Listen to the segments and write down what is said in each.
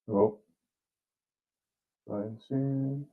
Oh, fine soon.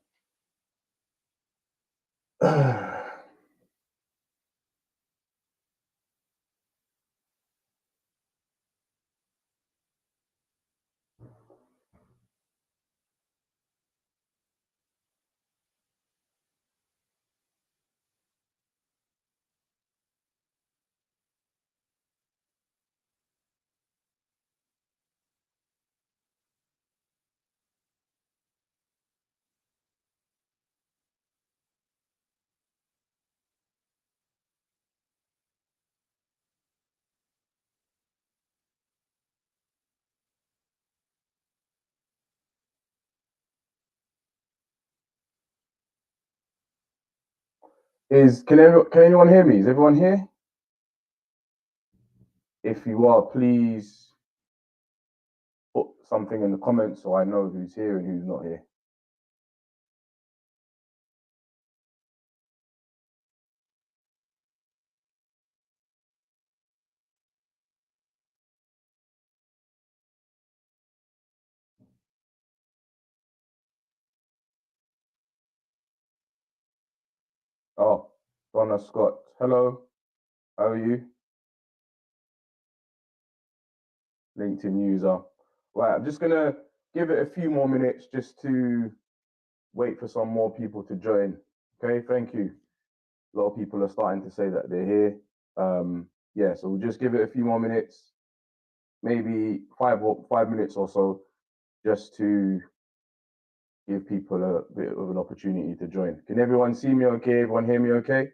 Can anyone hear me? Is everyone here? If you are, please put something in the comments so I know who's here and who's not here. Oh, Donna Scott. Hello. How are you? LinkedIn user. Right, I'm just gonna give it a few more minutes just to wait for some more people to join. Okay, thank you. A lot of people are starting to say that they're here. Yeah, so we'll just give it a few more minutes, maybe 5 minutes or so, just to give people a bit of an opportunity to join. Can everyone see me okay? Everyone hear me okay?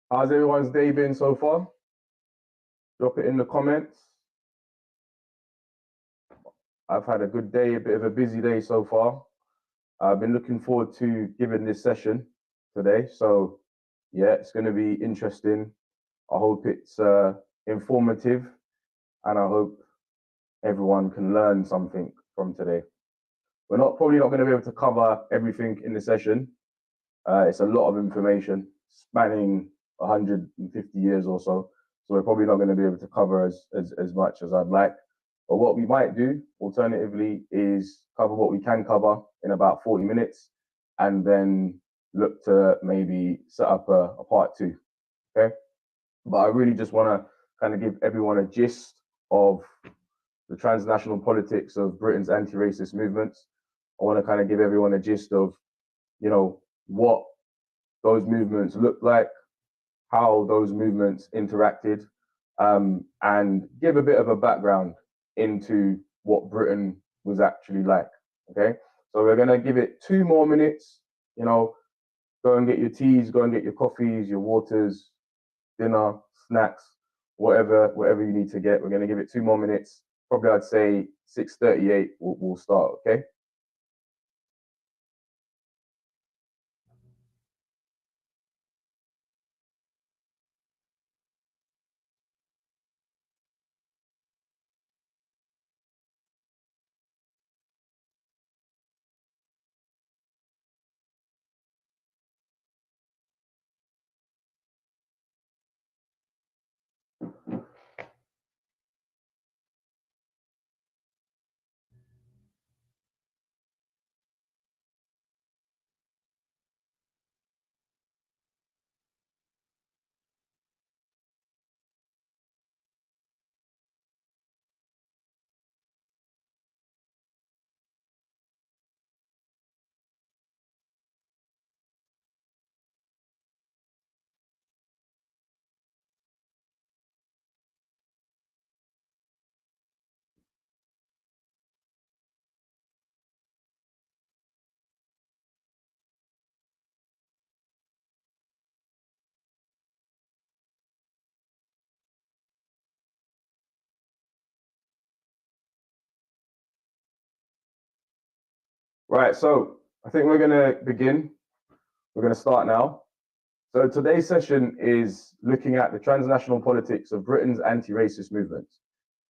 How's everyone's day been so far? Drop it in the comments. I've had a good day, a bit of a busy day so far. I've been looking forward to giving this session today. So, yeah, it's going to be interesting. I hope it's informative and I hope everyone can learn something from today. We're not probably not going to be able to cover everything in the session. It's a lot of information spanning 150 years or so. So we're probably not going to be able to cover as much as I'd like. But what we might do alternatively is cover what we can cover in about 40 minutes and then look to maybe set up a part two. Okay. But I really just want to kind of give everyone a gist of the transnational politics of Britain's anti-racist movements. I want to kind of give everyone a gist of, what those movements looked like, how those movements interacted, and give a bit of a background into what Britain was actually like. Okay, so we're gonna give it 2 more minutes. You know, go and get your teas, go and get your coffees, your waters, dinner, snacks, whatever you need to get. We're gonna give it 2 more minutes. Probably I'd say 6:38. We'll start. Okay. Right, so I think we're going to begin. We're going to start now. So today's session is looking at the transnational politics of Britain's anti-racist movements.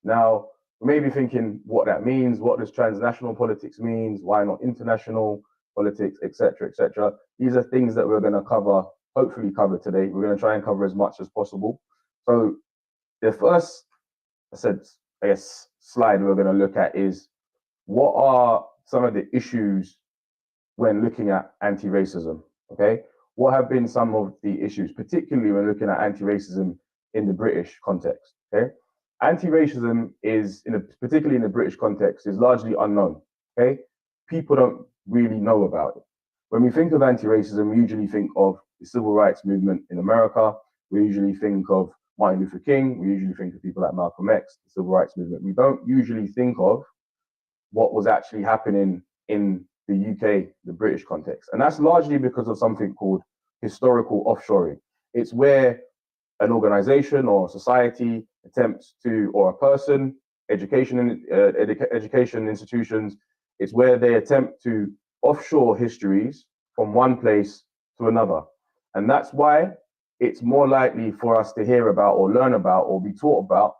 Now, we may be thinking what that means. What does transnational politics mean? Why not international politics, etc., etc. These are things that we're going to cover, hopefully cover today. We're going to try and cover as much as possible. So the first, I guess, slide we're going to look at is what are some of the issues when looking at anti-racism, okay? What have been some of the issues, particularly when looking at anti-racism in the British context, okay? Anti-racism is, particularly in the British context, is largely unknown, okay? People don't really know about it. When we think of anti-racism, we usually think of the civil rights movement in America. We usually think of Martin Luther King. We usually think of people like Malcolm X, the civil rights movement. We don't usually think of what was actually happening in the UK, the British context. And that's largely because of something called historical offshoring. It's where an organization or society attempts to, or a person, education institutions, it's where they attempt to offshore histories from one place to another. And that's why it's more likely for us to hear about or learn about or be taught about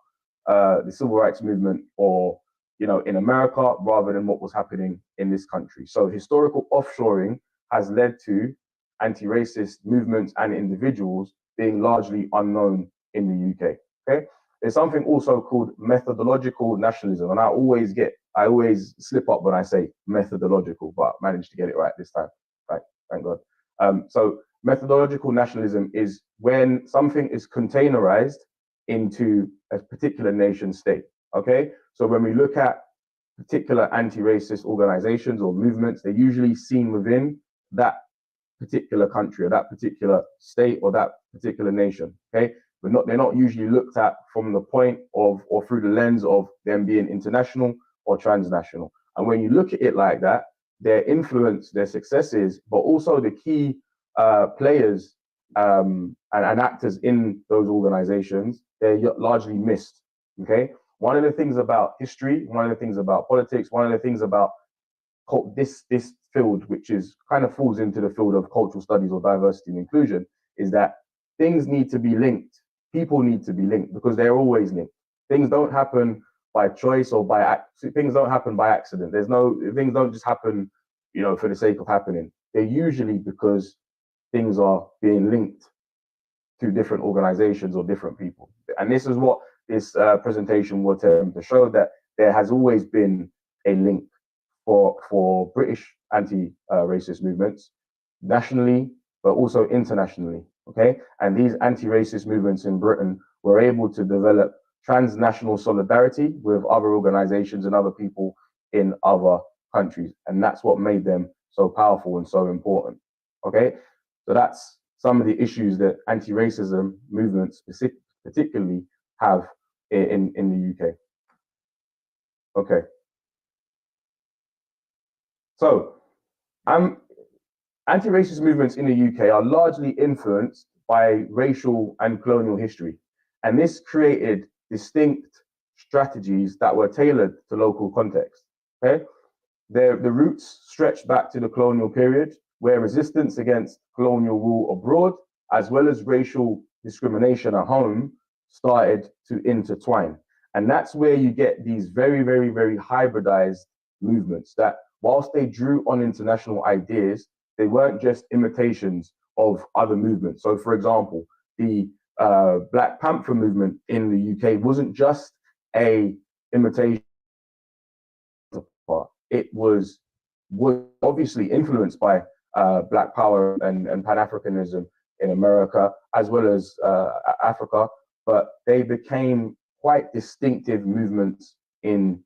the civil rights movement or in America rather than what was happening in this country. So historical offshoring has led to anti-racist movements and individuals being largely unknown in the UK. Okay, there's something also called methodological nationalism, and I always slip up when I say methodological, but managed to get it right this time. Right, thank God. So methodological nationalism is when something is containerized into a particular nation state. Okay, so when we look at particular anti-racist organizations or movements, they're usually seen within that particular country or that particular state or that particular nation. Okay, they're not usually looked at from the point of or through the lens of them being international or transnational. And when you look at it like that, their influence, their successes, but also the key players and actors in those organizations, they're largely missed. Okay, one of the things about history, one of the things about politics, one of the things about this field, which is kind of falls into the field of cultural studies or diversity and inclusion, is that things need to be linked. People need to be linked because they're always linked. Things don't happen by choice or things don't happen by accident. Things don't just happen, for the sake of happening. They're usually because things are being linked to different organizations or different people. And this is what this presentation will attempt to show, that there has always been a link for British anti-racist movements nationally, but also internationally. Okay, and these anti-racist movements in Britain were able to develop transnational solidarity with other organizations and other people in other countries, and that's what made them so powerful and so important. Okay, so that's some of the issues that anti-racism movements particularly have in the UK. Okay. So, anti-racist movements in the UK are largely influenced by racial and colonial history. And this created distinct strategies that were tailored to local context. Okay? The roots stretch back to the colonial period, where resistance against colonial rule abroad, as well as racial discrimination at home, started to intertwine. And that's where you get these very, very, very hybridized movements that, whilst they drew on international ideas, they weren't just imitations of other movements. So, for example, the Black Panther movement in the UK wasn't just a imitation. It was obviously influenced by Black Power and Pan-Africanism in America, as well as Africa, but they became quite distinctive movements in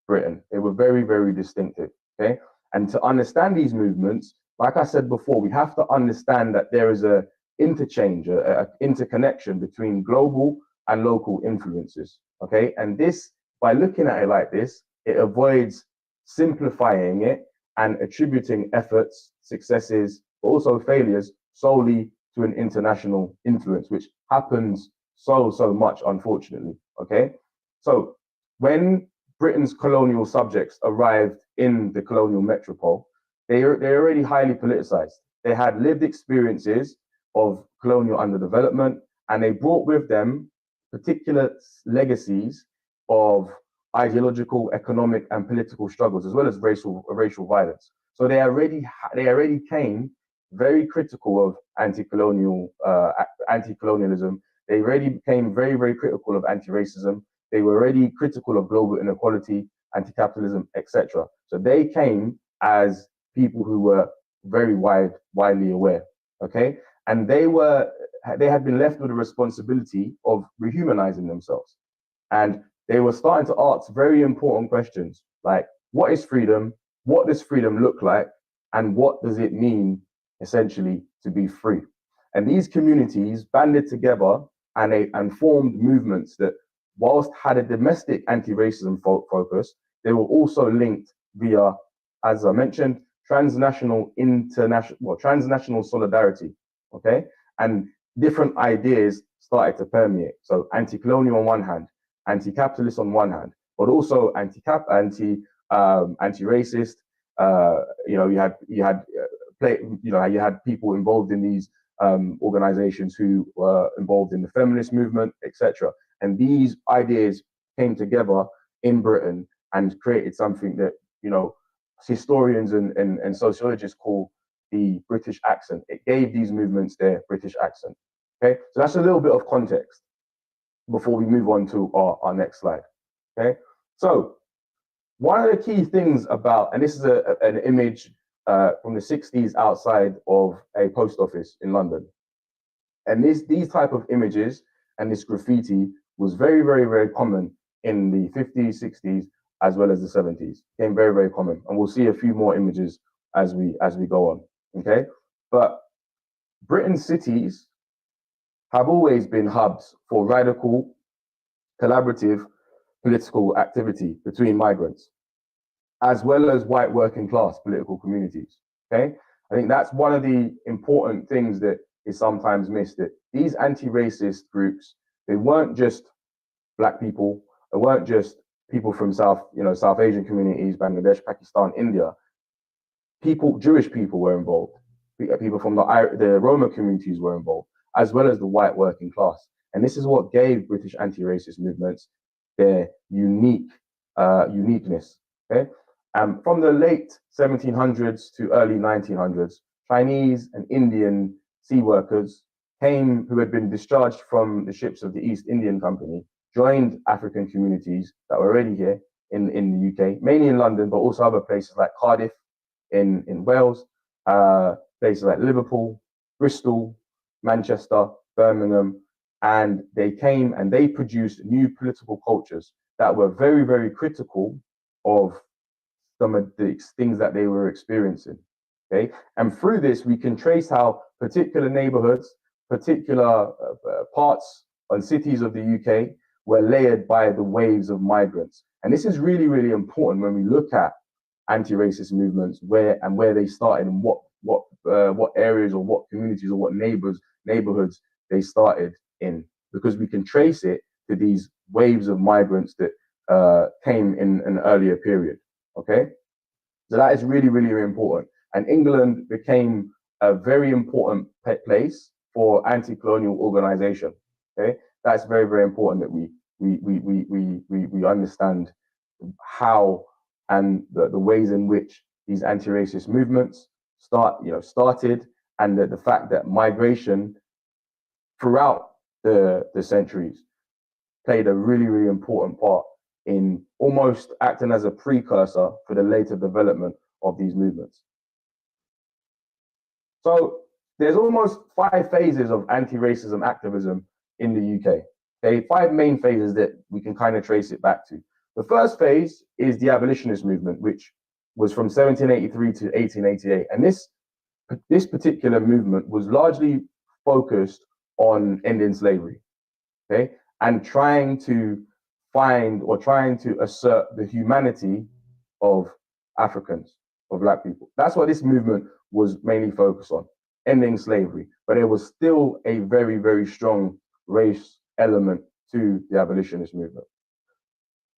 Britain. They were very, very distinctive. Okay, and to understand these movements, like I said before, we have to understand that there is a interchange, a interconnection between global and local influences. Okay, and this, by looking at it like this, it avoids simplifying it and attributing efforts, successes, but also failures solely to an international influence, which happens so much, unfortunately. Okay, so when Britain's colonial subjects arrived in the colonial metropole, they're already highly politicized. They had lived experiences of colonial underdevelopment, and they brought with them particular legacies of ideological, economic, and political struggles, as well as racial violence. So they already came very critical of anti-colonialism. They already became very, very critical of anti-racism. They were already critical of global inequality, anti-capitalism, etc. So they came as people who were very widely aware. Okay, and they had been left with the responsibility of rehumanizing themselves, and they were starting to ask very important questions like, what is freedom? What does freedom look like? And what does it mean, essentially, to be free? And these communities banded together and formed movements that, whilst had a domestic anti-racism focus, they were also linked via, as I mentioned, transnational solidarity. Okay, and different ideas started to permeate. So anti-colonial on one hand, anti-capitalist on one hand, but also anti-racist. You had people involved in these organizations who were involved in the feminist movement, etc. And these ideas came together in Britain and created something that, historians and sociologists call the British accent. It gave these movements their British accent. Okay, so that's a little bit of context before we move on to our next slide. Okay, so one of the key things about, and this is an image from the 60s outside of a post office in London. And these type of images and this graffiti was very, very, very common in the 50s, 60s, as well as the 70s. Became very, very common. And we'll see a few more images as we go on. Okay. But Britain's cities have always been hubs for radical, collaborative political activity between migrants, as well as white working class political communities. Okay, I think that's one of the important things that is sometimes missed, that these anti-racist groups, they weren't just Black people, they weren't just people from South Asian communities, Bangladesh, Pakistan, India. Jewish people were involved. People from the Roma communities were involved, as well as the white working class. And this is what gave British anti-racist movements their uniqueness. Okay, from the late 1700s to early 1900s, Chinese and Indian sea workers who had been discharged from the ships of the East Indian Company, joined African communities that were already here in the UK, mainly in London, but also other places like Cardiff in Wales, places like Liverpool, Bristol, Manchester, Birmingham, and they came and they produced new political cultures that were very, very critical of some of the things that they were experiencing. Okay, and through this, we can trace how particular neighborhoods, particular parts and cities of the UK were layered by the waves of migrants. And this is really, really important when we look at anti-racist movements, where they started and what areas or what communities or what neighborhoods they started in, because we can trace it to these waves of migrants that came in an earlier period. Okay, so that is really, really, really important. And England became a very important place for anti-colonial organization. Okay, that's very, very important that we understand how and the ways in which these anti-racist movements started, and the fact that migration throughout the centuries played a really, really important part in almost acting as a precursor for the later development of these movements. So there's almost 5 phases of anti-racism activism in the UK. Okay, 5 main phases that we can kind of trace it back to. The first phase is the abolitionist movement, which was from 1783 to 1888. And this particular movement was largely focused on ending slavery, okay, and trying to assert the humanity of Africans, of Black people. That's what this movement was mainly focused on, ending slavery. But there was still a very, very strong race element to the abolitionist movement.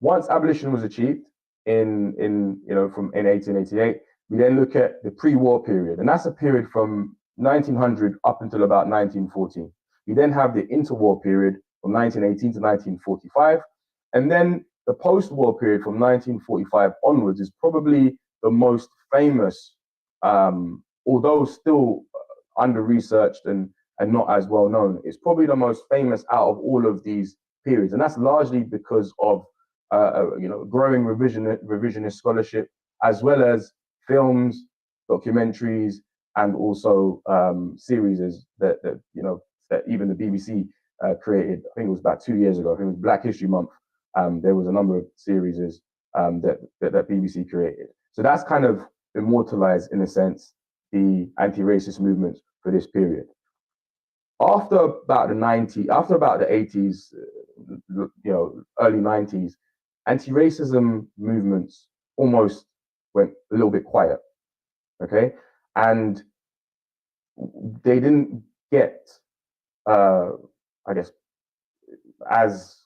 Once abolition was achieved from 1888, We then look at the pre-war period, and that's a period from 1900 up until about 1914. You then have the interwar period from 1918 to 1945, and then the post-war period from 1945 onwards is probably the most famous, although still under-researched and not as well known. It's probably the most famous out of all of these periods, and that's largely because of growing revisionist scholarship, as well as films, documentaries, and also series that even the BBC created. I think it was about 2 years ago. I think it was Black History Month. There was a number of series that BBC created. So that's kind of immortalized, in a sense, the anti-racist movement for this period. After about the 80s, early 90s, anti-racism movements almost went a little bit quiet. Okay, and they didn't get, I guess, as,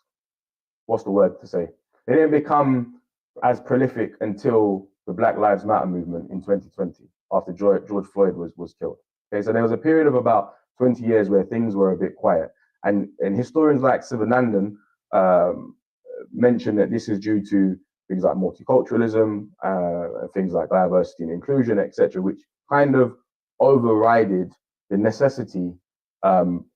what's the word to say? They didn't become as prolific until the Black Lives Matter movement in 2020, after George Floyd was killed. Okay, so there was a period of about 20 years where things were a bit quiet, and historians like Sivanandan mention that this is due to things like multiculturalism, things like diversity and inclusion, etc., which kind of overrided the necessity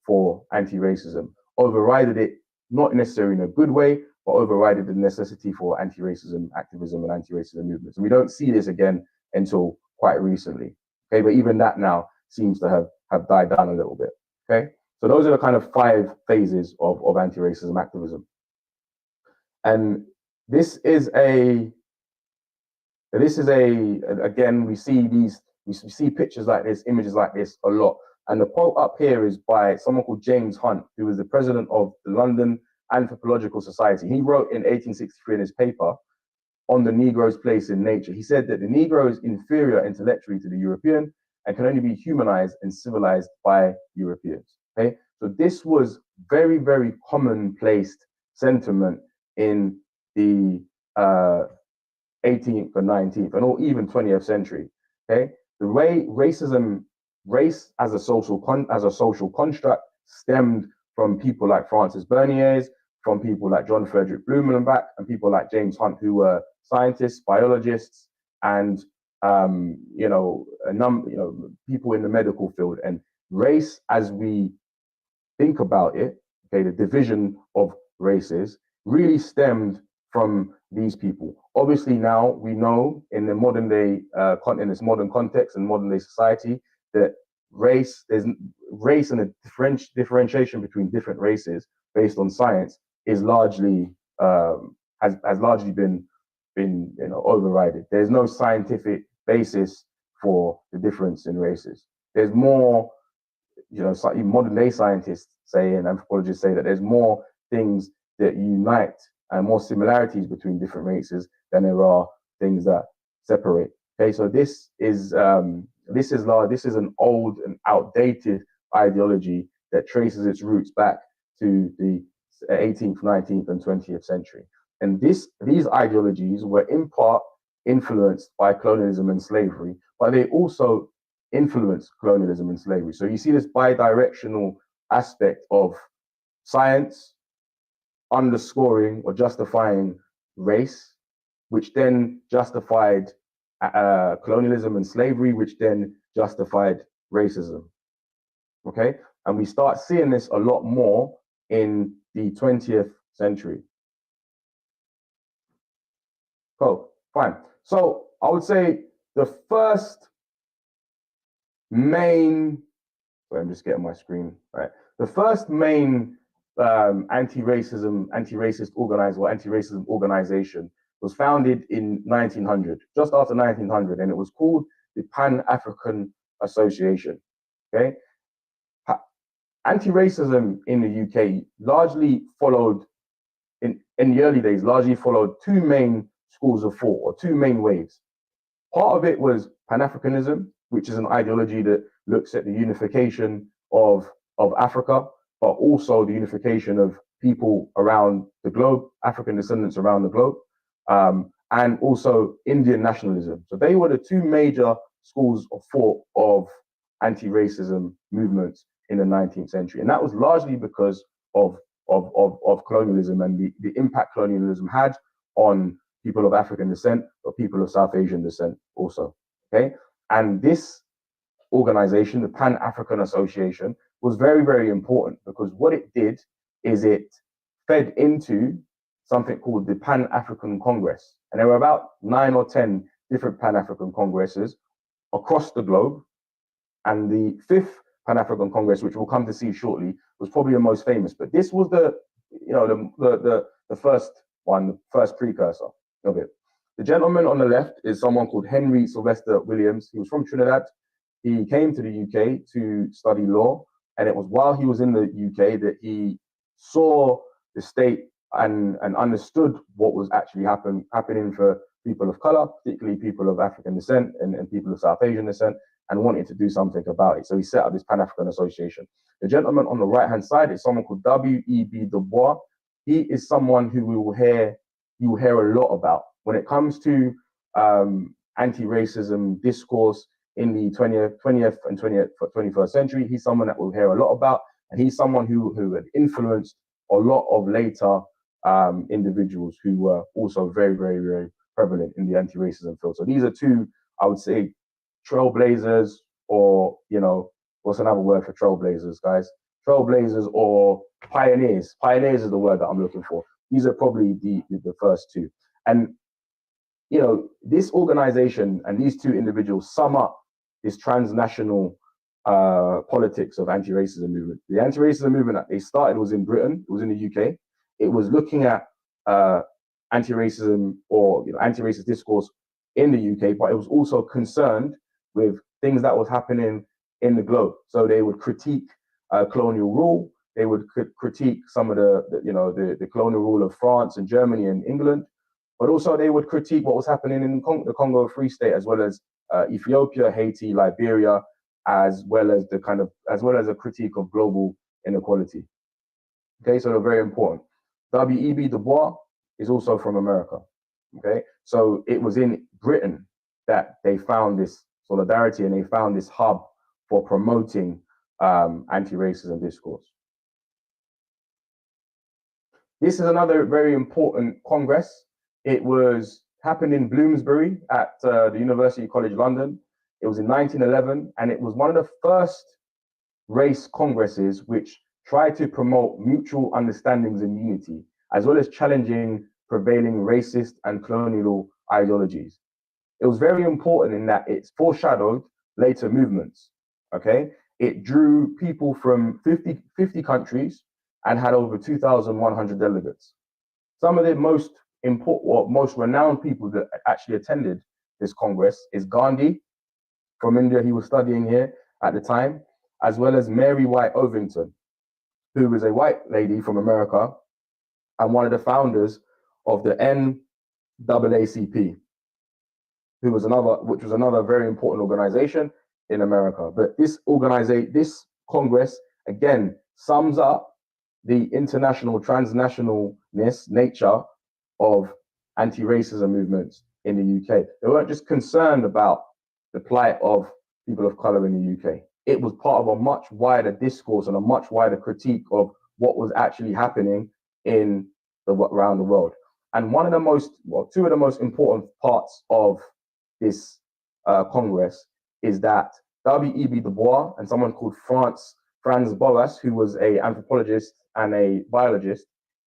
for anti-racism, overrided it not necessarily in a good way, but overrided the necessity for anti-racism activism and anti-racism movements. And we don't see this again until quite recently. Okay, but even that now seems to have died down a little bit. Okay, so those are the kind of 5 phases of anti-racism activism. And this is again, we see pictures like this, images like this a lot. And the quote up here is by someone called James Hunt, who was the president of the London Anthropological Society. He wrote in 1863 in his paper on the Negro's place in nature. He said that the Negro is inferior intellectually to the European and can only be humanized and civilized by Europeans. Okay, so this was very, very commonplace sentiment in the 18th and 19th and even 20th century. Okay, the way race as a social construct stemmed from people like Francis Bernier, from people like John Frederick Blumenbach, and people like James Hunt, who were scientists, biologists, and people in the medical field. And race, as we think about it, okay, the division of races really stemmed from these people. Obviously, now we know in the modern day, in this modern context and modern day society, that race and the differentiation between different races based on science is largely has largely been overridden. There's no scientific basis for the difference in races. There's more, modern day scientists say and anthropologists say that there's more things that unite and more similarities between different races than there are things that separate. Okay, so this is an old and outdated ideology that traces its roots back to the 18th, 19th, and 20th century. And these ideologies were in part influenced by colonialism and slavery, but they also influenced colonialism and slavery. So you see this bi-directional aspect of science underscoring or justifying race, which then justified colonialism and slavery, which then justified racism. Okay, and we start seeing this a lot more in the 20th century. Cool, fine. So I would say the first main, sorry, I'm just getting my screen right. The first main anti-racist organization was founded in 1900, just after 1900, and it was called the Pan-African Association. Okay, anti-racism in the UK largely followed, in the early days, largely followed 2 main schools of thought, or 2 main waves. Part of it was Pan-Africanism, which is an ideology that looks at the unification of Africa, but also the unification of people around the globe, African descendants around the globe. and also Indian nationalism. So they were the two major schools of thought of anti-racism movements in the 19th century. And that was largely because of colonialism and the impact colonialism had on people of African descent or people of South Asian descent also. Okay. And this organization, the Pan African Association, was very, very important because what it did is it fed into something called the Pan African Congress. And there were about 9 or 10 different Pan African Congresses across the globe. And the fifth Pan African Congress, which we'll come to see shortly, was probably the most famous. But this was the first one, the first precursor of it. The gentleman on the left is someone called Henry Sylvester Williams. He was from Trinidad. He came to the UK to study law, and it was while he was in the UK that he saw the state and understood what was actually happening for people of color, particularly people of African descent and people of South Asian descent, and wanted to do something about it. So he set up this Pan-African Association. The gentleman on the right-hand side is someone called W.E.B. Du Bois. He is someone who you will hear a lot about when it comes to anti-racism discourse in the 20th and 21st century. He's someone that we'll hear a lot about, and he's someone who had influenced a lot of later individuals who were also very, very, very prevalent in the anti-racism field. So these are two, I would say, trailblazers, or, what's another word for trailblazers, guys? Trailblazers or pioneers. Pioneers is the word that I'm looking for. These are probably the first two. And, this organization and these two individuals sum up this transnational politics of anti-racism movement. The anti-racism movement that they started was in Britain. It was in the UK. It was looking at anti-racism or anti-racist discourse in the UK, but it was also concerned with things that was happening in the globe. So they would critique colonial rule. They would critique some of the colonial rule of France and Germany and England, but also they would critique what was happening in the Congo Free State, as well as Ethiopia, Haiti, Liberia, as well as a critique of global inequality. Okay, so they're very important. W.E.B. Du Bois is also from America. Okay, so it was in Britain that they found this solidarity and they found this hub for promoting anti-racism discourse. This is another very important congress. It was happened in Bloomsbury at the University College London. It was in 1911, and it was one of the first race congresses which tried to promote mutual understandings and unity, as well as challenging prevailing racist and colonial ideologies. It was very important in that it foreshadowed later movements. Okay, it drew people from 50 countries and had over 2,100 delegates. Some of the most important or most renowned people that actually attended this Congress is Gandhi from India. He was studying here at the time, as well as Mary White Ovington, who was a white lady from America and one of the founders of the NAACP, which was another very important organization in America. But this Congress, again, sums up the international, transnationalness nature of anti-racism movements in the UK. They weren't just concerned about the plight of people of color in the UK. It was part of a much wider discourse and a much wider critique of what was actually happening around the world. And two of the most important parts of this Congress is that W.E.B. Du Bois and someone called Franz Boas, who was an anthropologist and a biologist,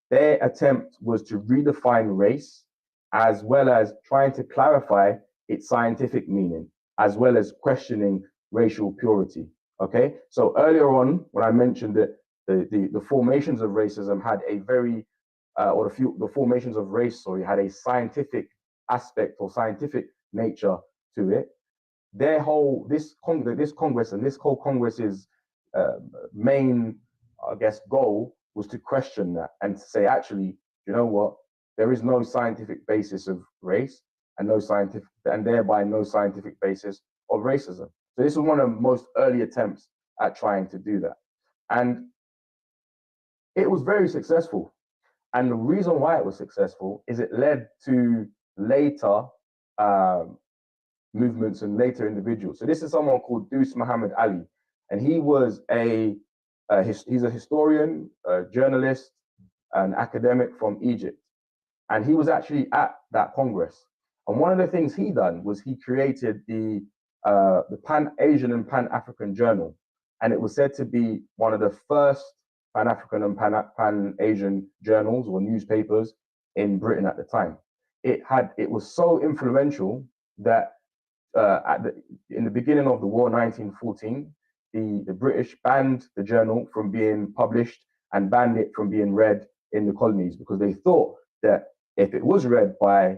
their attempt was to redefine race, as well as trying to clarify its scientific meaning, as well as questioning racial purity. Okay, so earlier on, when I mentioned that the formations of racism had a very the formations of race, had a scientific aspect or scientific nature to it. This Congress and this whole Congress's main, I guess, goal was to question that and to say, actually, you know what? There is no scientific basis of race, and thereby no scientific basis of racism. So this was one of the most early attempts at trying to do that, and it was very successful. And the reason why it was successful is it led to later movements and later individuals. So this is someone called Dous Muhammad Ali, and he was he's a historian, a journalist, an academic from Egypt, and he was actually at that Congress. And one of the things he done was he created the Pan-Asian and Pan-African Journal, and it was said to be one of the first Pan-African and Pan-Asian journals or newspapers in Britain at the time. It was so influential that in the beginning of the war, 1914, the British banned the journal from being published and banned it from being read in the colonies, because they thought that if it was read by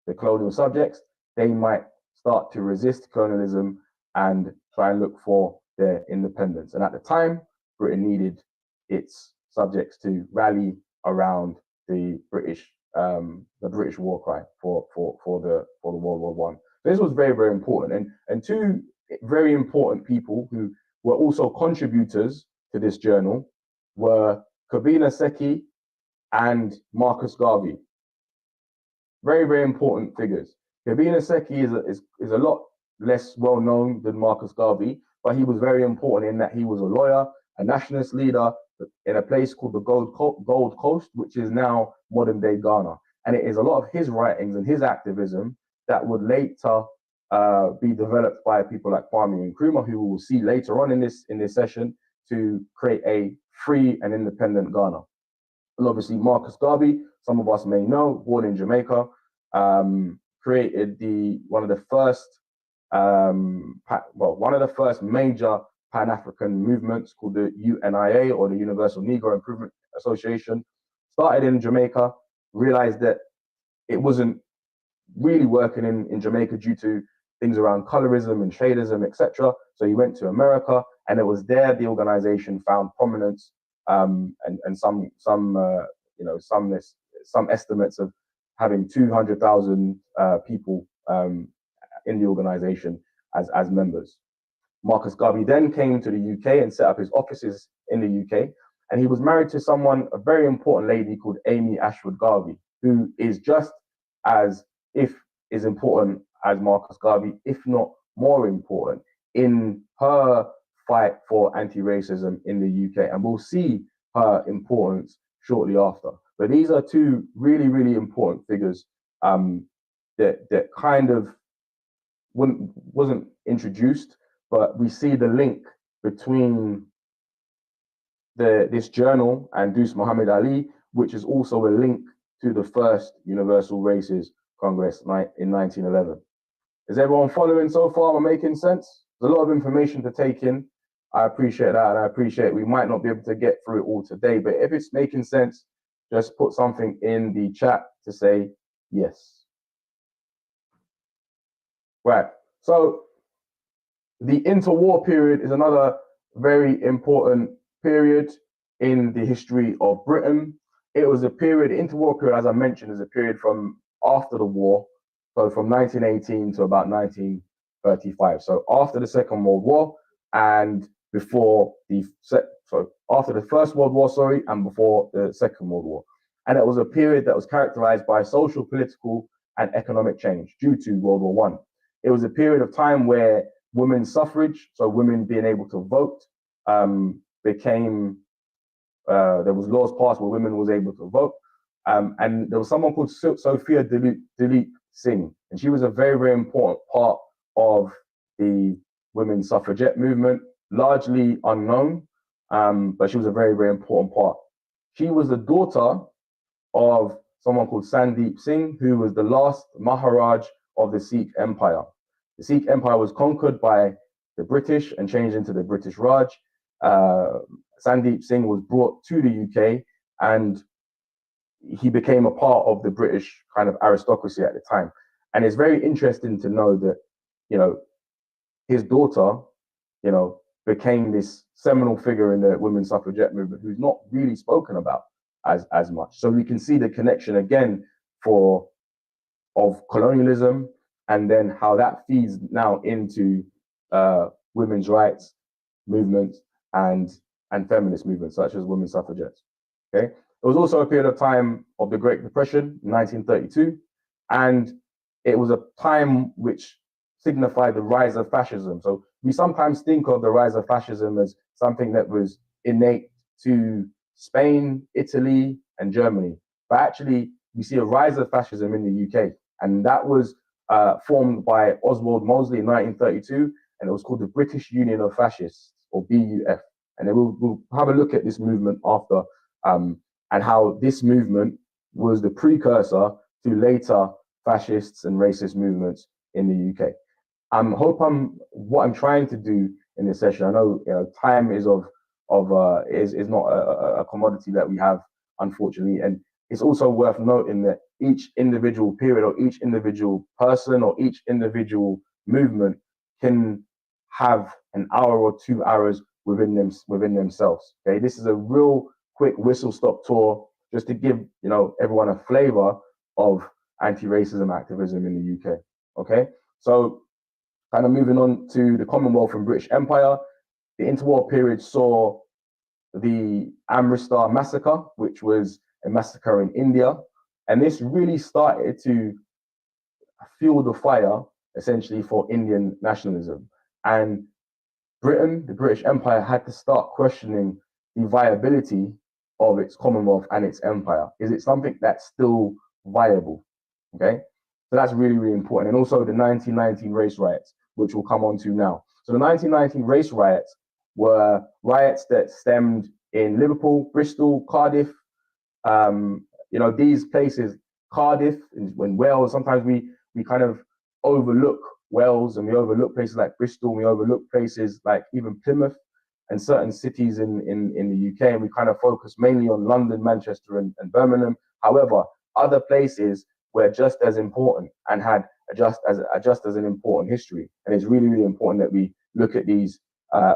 the colonial subjects, they might start to resist colonialism and try and look for their independence. And at the time, Britain needed its subjects to rally around the British war cry for the World War One. This was very, very important. And two very important people who were also contributors to this journal were Kobina Seki and Marcus Garvey. Very, very important figures. Kobina Seki is a lot less well known than Marcus Garvey, but he was very important in that he was a lawyer, a nationalist leader in a place called the Gold Coast, which is now modern day Ghana. And it is a lot of his writings and his activism that would later be developed by people like Kwame Nkrumah, who we will see later on in this session, to create a free and independent Ghana. And obviously Marcus Garvey, some of us may know, born in Jamaica, created one of the first major Pan-African movements called the UNIA, or the Universal Negro Improvement Association. Started in Jamaica, realized that it wasn't really working in Jamaica due to things around colorism and shadism, etc. So he went to America, and it was there the organization found prominence, and some estimates of having 200,000 people in the organization as members. Marcus Garvey then came to the UK and set up his offices in the UK, and he was married to a very important lady called Amy Ashwood Garvey, who is just as important as Marcus Garvey, if not more important, in her fight for anti-racism in the UK. And we'll see her importance shortly after. But these are two really, really important figures that kind of wasn't introduced, but we see the link between this journal and Dous Muhammad Ali, which is also a link to the first Universal Races Congress in 1911. Is everyone following so far? Am I making sense? There's a lot of information to take in. I appreciate that, and I appreciate we might not be able to get through it all today, but if it's making sense, just put something in the chat to say yes. Right, so the interwar period is another very important period in the history of Britain. It was a period, interwar period, as I mentioned, is a period from after the war, so from 1918 to about 1935. So after the Second World War and after the First World War, and before the Second World War. And it was a period that was characterized by social, political, and economic change due to World War One. It was a period of time where women's suffrage, so women being able to vote, there was laws passed where women was able to vote. And there was someone called Sophia Duleep Singh, and she was a very, very important part of the women's suffragette movement, largely unknown, but she was a very, very important part. She was the daughter of someone called Sandeep Singh, who was the last Maharaj of the Sikh Empire. The Sikh Empire was conquered by the British and changed into the British Raj. Sandeep Singh was brought to the UK, and he became a part of the British kind of aristocracy at the time. And it's very interesting to know that, his daughter, became this seminal figure in the women's suffragette movement who's not really spoken about as much. So we can see the connection again of colonialism, and then how that feeds now into women's rights movements and feminist movements such as women's suffragettes. Okay, it was also a period of time of the Great Depression, 1932, And it was a time which signified the rise of fascism. So we sometimes think of the rise of fascism as something that was innate to Spain, Italy, and Germany. But actually, we see a rise of fascism in the UK. And that was formed by Oswald Mosley in 1932, and it was called the British Union of Fascists, or BUF. And then we'll have a look at this movement after, and how this movement was the precursor to later fascists and racist movements in the UK. What I'm trying to do in this session. I know, time is is not a commodity that we have, unfortunately, and it's also worth noting that each individual period, or each individual person, or each individual movement can have an hour or 2 hours within themselves. Okay, this is a real quick whistle stop tour just to give everyone a flavor of anti-racism activism in the UK. Okay, so kind of moving on to the Commonwealth and British Empire, the interwar period saw the Amritsar massacre, which was a massacre in India, and this really started to fuel the fire essentially for Indian nationalism. And Britain, the British Empire, had to start questioning the viability of its Commonwealth and its empire. Is it something that's still viable? Okay, so that's really, really important. And also the 1919 race riots, which we'll come on to now. So the 1919 race riots were riots that stemmed in Liverpool, Bristol, Cardiff. These places, Cardiff, in Wales. Sometimes we kind of overlook Wales, and we overlook places like Bristol, and we overlook places like even Plymouth and certain cities in the UK, and we kind of focus mainly on London, Manchester, and Birmingham. However, other places were just as important and had just as an important history, and it's really, really important that we look at these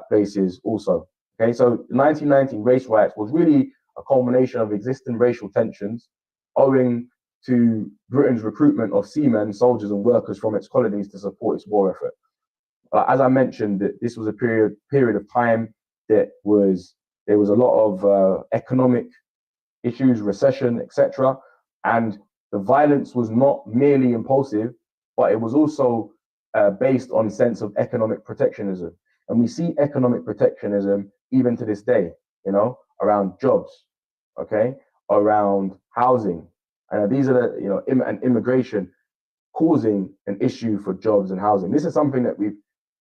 places also. Okay, so the 1919 race riots was really a culmination of existing racial tensions owing to Britain's recruitment of seamen, soldiers, and workers from its colonies to support its war effort. As I mentioned, that this was a period of time that there was a lot of economic issues, recession, etc., and the violence was not merely impulsive, but it was also based on a sense of economic protectionism. And we see economic protectionism even to this day, around jobs, okay, around housing. And these are and immigration causing an issue for jobs and housing. This is something that we've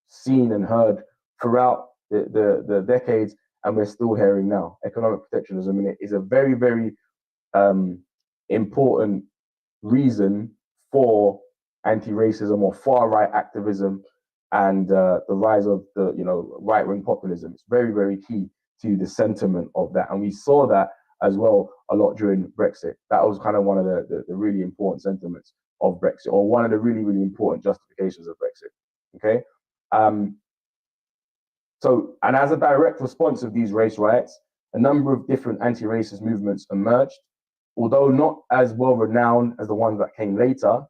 seen and heard throughout the decades, and we're still hearing now. Economic protectionism, and it is a very, very important reason for anti-racism or far-right activism and the rise of the right-wing populism. It's very, very key to the sentiment of that, and we saw that as well a lot during Brexit. That was kind of one of the really important sentiments of Brexit, or one of the really, really important justifications of Brexit. Okay, and as a direct response of these race riots, a number of different anti-racist movements emerged, although not as well renowned as the ones that came later.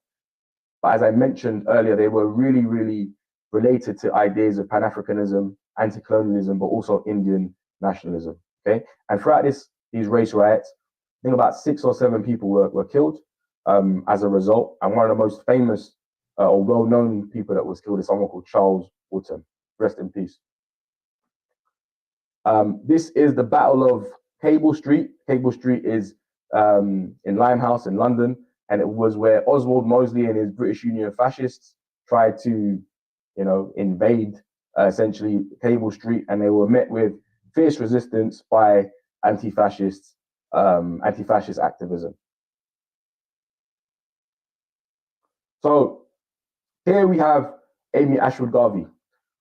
But as I mentioned earlier, they were really, really related to ideas of Pan-Africanism, anti-colonialism, but also Indian nationalism. Okay, and throughout these race riots, I think about 6 or 7 people were killed as a result. And one of the most famous or well-known people that was killed is someone called Charles Woolton. Rest in peace. This is the Battle of Cable Street. Cable Street is in Limehouse in London, and it was where Oswald Mosley and his British Union of Fascists tried to, invade essentially Cable Street, and they were met with fierce resistance by anti-fascist activism. So here we have Amy Ashwood Garvey.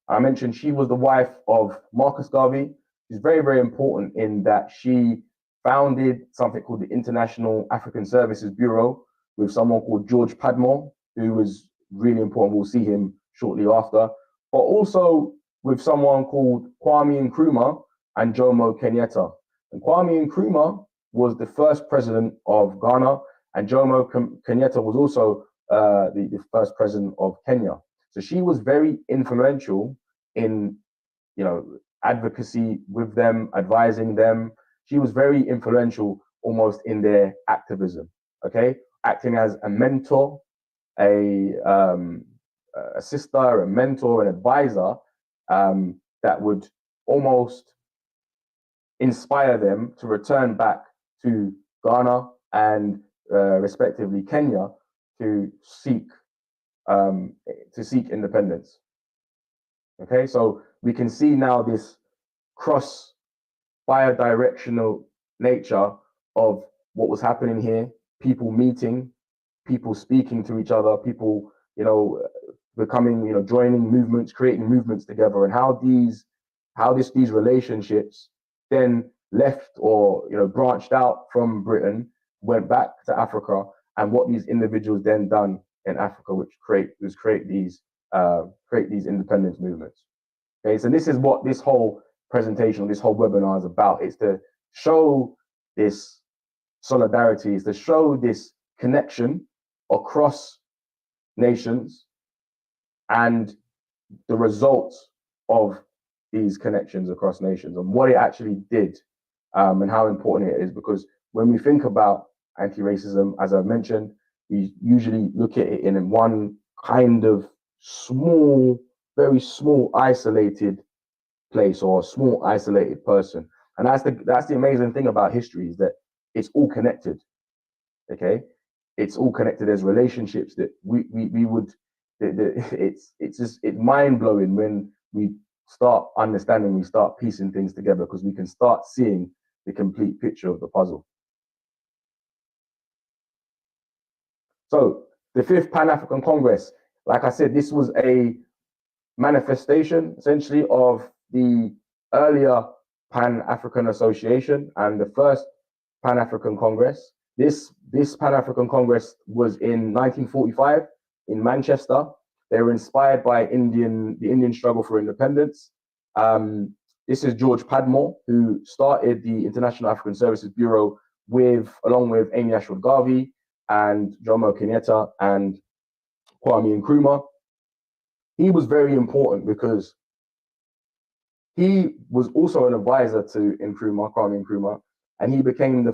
I mentioned she was the wife of Marcus Garvey. She's very, very important in that she founded something called the International African Services Bureau with someone called George Padmore, who was really important. We'll see him shortly after. But also with someone called Kwame Nkrumah and Jomo Kenyatta. And Kwame Nkrumah was the first president of Ghana, and Jomo Kenyatta was also the first president of Kenya. So she was very influential in, advocacy with them, advising them. She was very influential almost in their activism, okay? Acting as a mentor a sister, a mentor, an advisor that would almost inspire them to return back to Ghana and respectively Kenya to seek independence. Okay, so we can see now this cross bi-directional nature of what was happening here, people meeting, people speaking to each other, people, becoming, joining movements, creating movements together, and how these relationships then left or branched out from Britain, went back to Africa, and what these individuals then done in Africa, which create these independence movements. Okay, so this is what this whole presentation, this whole webinar is about. It's to show this solidarity, is to show this connection across nations and the results of these connections across nations and what it actually did, and how important it is. Because when we think about anti-racism, as I've mentioned, we usually look at it in one kind of small, very small, isolated place or a small, isolated person. And that's the amazing thing about history, is that it's all connected. Okay, it's all connected. There's relationships that we would. It's mind blowing when we start understanding, we start piecing things together, because we can start seeing the complete picture of the puzzle. So the Fifth Pan-African Congress, like I said, this was a manifestation essentially of the earlier Pan-African Association and the first Pan-African Congress. This Pan-African Congress was in 1945 in Manchester. They were inspired by the Indian struggle for independence. This is George Padmore, who started the International African Services Bureau along with Amy Ashwood Garvey and Jomo Kenyatta and Kwame Nkrumah. He was very important because he was also an advisor to Kwame Nkrumah, and he became the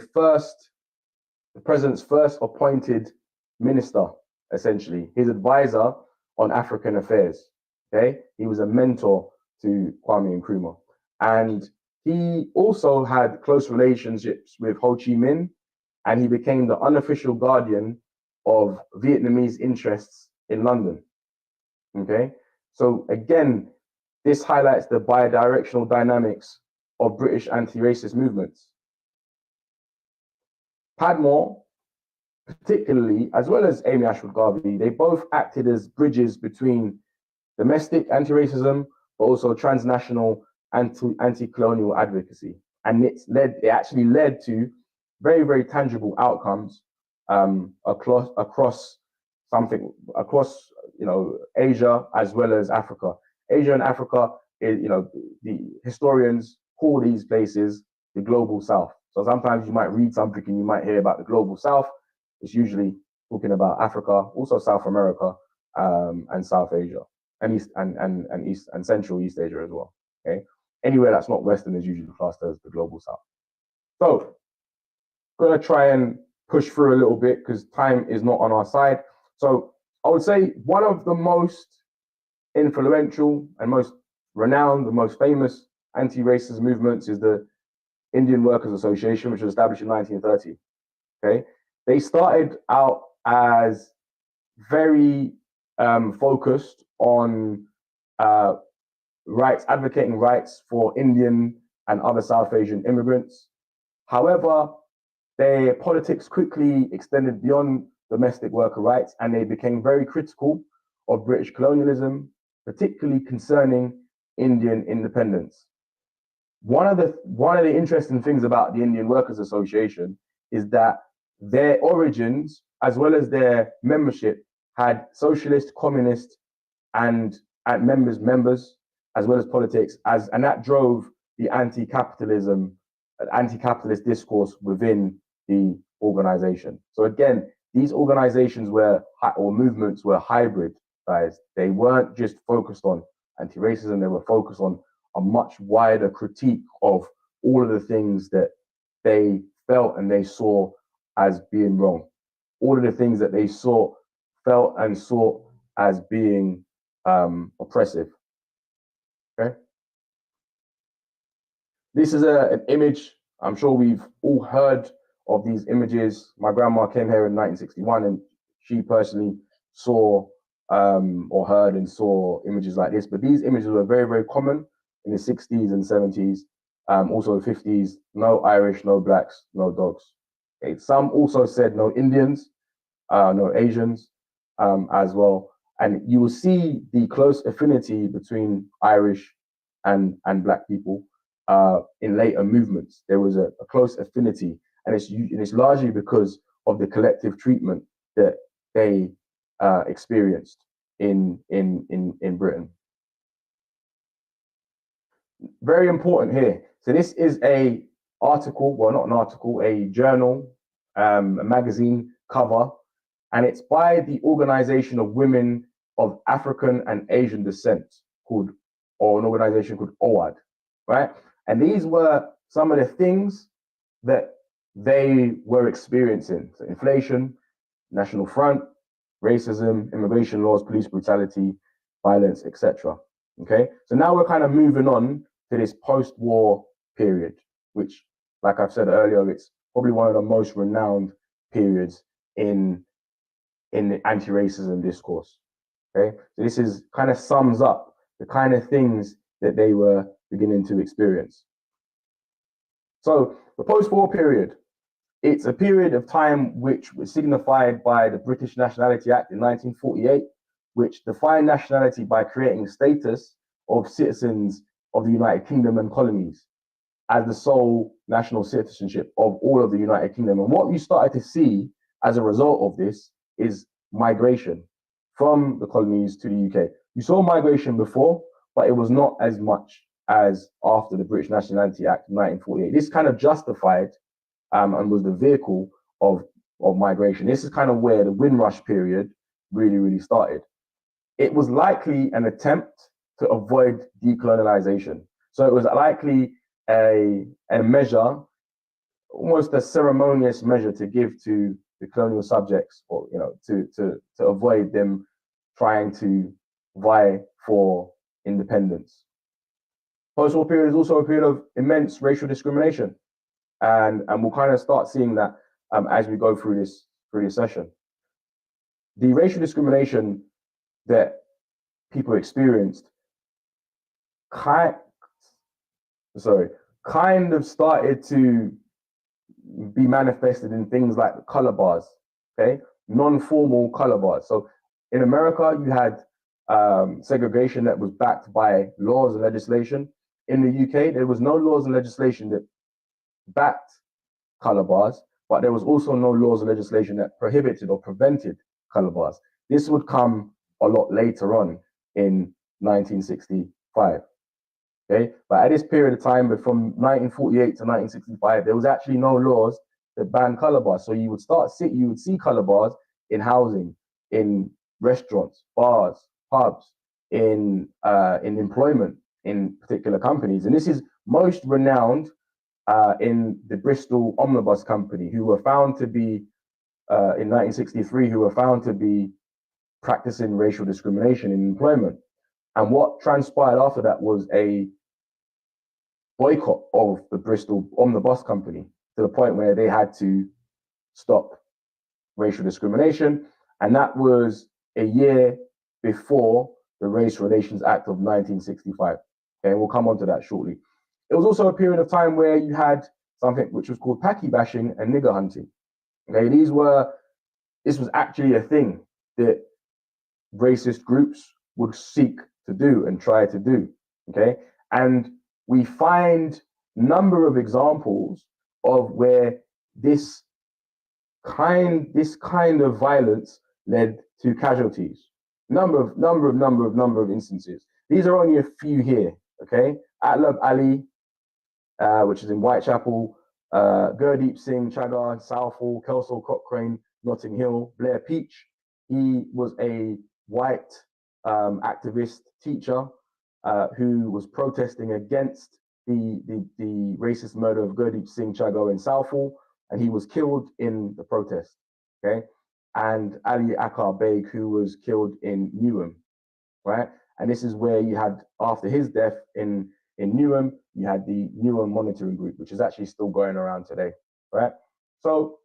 president's first appointed minister, essentially, his advisor on African affairs. Okay, he was a mentor to Kwame Nkrumah, and he also had close relationships with Ho Chi Minh, and he became the unofficial guardian of Vietnamese interests in London. Okay, so again, this highlights the bidirectional dynamics of British anti-racist movements. Padmore, particularly, as well as Amy Ashwood Garvey, they both acted as bridges between domestic anti-racism, but also transnational anti-colonial advocacy. And it actually led to very, very tangible outcomes across Asia as well as Africa. Asia and Africa, the historians call these places the global South. So sometimes you might read something and you might hear about the global South. It's usually talking about Africa, also South America, and South Asia, and East and East and Central East Asia as well. Okay, anywhere that's not Western is usually classed as the global South. So, I'm gonna try and push through a little bit because time is not on our side. So, I would say one of the most influential and most renowned, the most famous anti-racist movements is the Indian Workers Association, which was established in 1930. Okay, they started out as very focused on advocating rights for Indian and other South Asian immigrants. However, their politics quickly extended beyond domestic worker rights, and they became very critical of British colonialism, particularly concerning Indian independence. One of the interesting things about the Indian Workers Association is that their origins, as well as their membership, had socialist, communist, and members, as well as politics, and that drove the anti-capitalist discourse within the organization. So again, these organizations or movements were hybrid, guys. They weren't just focused on anti-racism, they were focused on a much wider critique of all of the things that they felt and they saw as being wrong. All of the things that they saw felt and saw as being oppressive. Okay. This is an image. I'm sure we've all heard of these images. My grandma came here in 1961, and she personally saw or heard and saw images like this. But these images were very, very common in the 60s and 70s, also the 50s. No Irish, no blacks, no dogs. Okay. Some also said no Indians, no Asians as well. And you will see the close affinity between Irish and black people in later movements. There was a close affinity, and it's largely because of the collective treatment that they experienced in Britain. Very important here. So this is a article, well, not an article, a journal, a magazine cover, and it's by the Organization of Women of African and Asian Descent, or an organization called OAD, right? And these were some of the things that they were experiencing. So inflation, National Front, racism, immigration laws, police brutality, violence, etc. Okay, so now we're kind of moving on to this post-war period, which, like I've said earlier, it's probably one of the most renowned periods in the anti-racism discourse. Okay, so this is kind of sums up the kind of things that they were beginning to experience. So the post-war period, it's a period of time which was signified by the British Nationality Act in 1948, which defined nationality by creating status of citizens of the United Kingdom and colonies as the sole national citizenship of all of the United Kingdom. And what you started to see as a result of this is migration from the colonies to the UK. You saw migration before, but it was not as much as after the British Nationality Act of 1948. This kind of justified and was the vehicle of migration. This is kind of where the Windrush period really, really started. It was likely an attempt to avoid decolonization. So it was likely a measure, almost a ceremonious measure to give to the colonial subjects, or to avoid them trying to vie for independence. Post-war period is also a period of immense racial discrimination, and we'll kind of start seeing that as we go through this session. The racial discrimination that people experienced kind of started to be manifested in things like color bars, okay, non-formal color bars. So in America, you had segregation that was backed by laws and legislation. In the UK, there was no laws and legislation that backed color bars, but there was also no laws and legislation that prohibited or prevented color bars. This would come a lot later on in 1965. Okay, but at this period of time, from 1948 to 1965, there was actually no laws that banned color bars. So you would see color bars in housing, in restaurants, bars, pubs, in employment, in particular companies. And this is most renowned in the Bristol Omnibus Company, who were found to be, in 1963, who were found to be practicing racial discrimination in employment. And what transpired after that was a boycott of the Bristol Omnibus Company, to the point where they had to stop racial discrimination. And that was a year before the Race Relations Act of 1965. Okay, we'll come on to that shortly. It was also a period of time where you had something which was called Paki bashing and nigger hunting. Okay, this was actually a thing that racist groups would seek to do and try to do. Okay, and we find a number of examples of where this kind of violence led to casualties. Number of instances. These are only a few here. Okay, Atlab Ali, which is in Whitechapel, Gurdeep Singh Chaggar, Southall, Kelso Cochrane, Notting Hill, Blair Peach. He was a white activist teacher who was protesting against the racist murder of Gurdeep Singh Chaggar in Southall, and he was killed in the protest. Okay, and Ali Akbar Beg, who was killed in Newham, right? And this is where you had, after his death in Newham, you had the Newham Monitoring Group, which is actually still going around today, right? So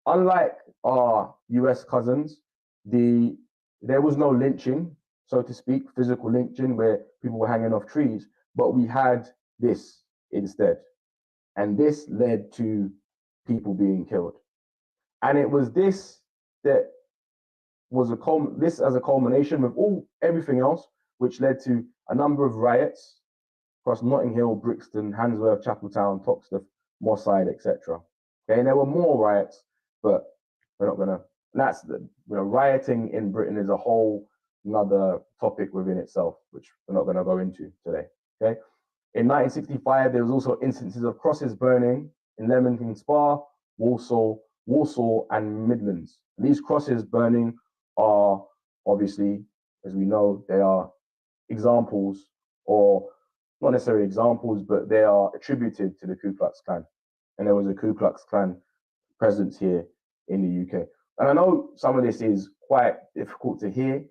unlike our US cousins, there was no lynching, so to speak, physical lynching where people were hanging off trees, but we had this instead. And this led to people being killed. And it was this that was this as a culmination with everything else, which led to a number of riots across Notting Hill, Brixton, Handsworth, Chapeltown, Toxteth, Moss Side, etc. Okay, and there were more riots, but we're not gonna. And that's rioting in Britain is a whole another topic within itself, which we're not gonna go into today. Okay, in 1965, there was also instances of crosses burning in Leamington Spa, Walsall, and Midlands. These crosses burning are obviously, as we know, they are examples, or not necessarily examples, but they are attributed to the Ku Klux Klan. And there was a Ku Klux Klan presence here in the UK. And I know some of this is quite difficult to hear,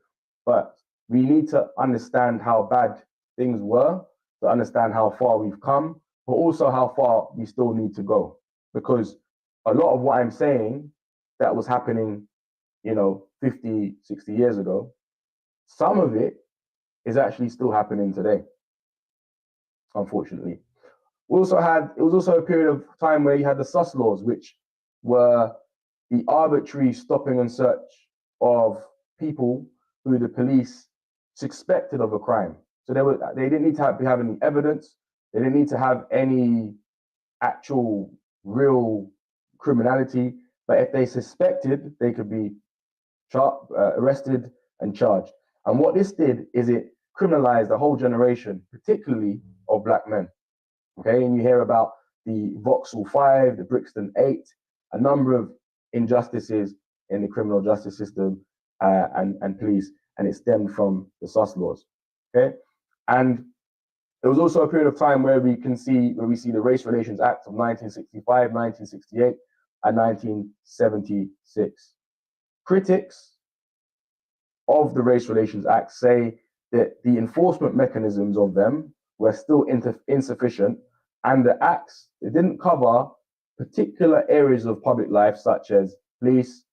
but we need to understand how bad things were, to understand how far we've come, but also how far we still need to go. Because a lot of what I'm saying that was happening, 50, 60 years ago, some of it is actually still happening today, unfortunately. It was also a period of time where you had the sus laws, which were the arbitrary stopping and search of people who the police suspected of a crime. So they didn't need to have any evidence. They didn't need to have any actual real criminality. But if they suspected, they could be arrested and charged. And what this did is it criminalized a whole generation, particularly of black men. Okay, and you hear about the Vauxhall 5, the Brixton 8, a number of injustices in the criminal justice system and police, and it stemmed from the sus laws. Okay, and there was also a period of time where we see the Race Relations Act of 1965, 1968, and 1976. Critics of the Race Relations Act say that the enforcement mechanisms of them were still insufficient, and the acts, it didn't cover particular areas of public life such as police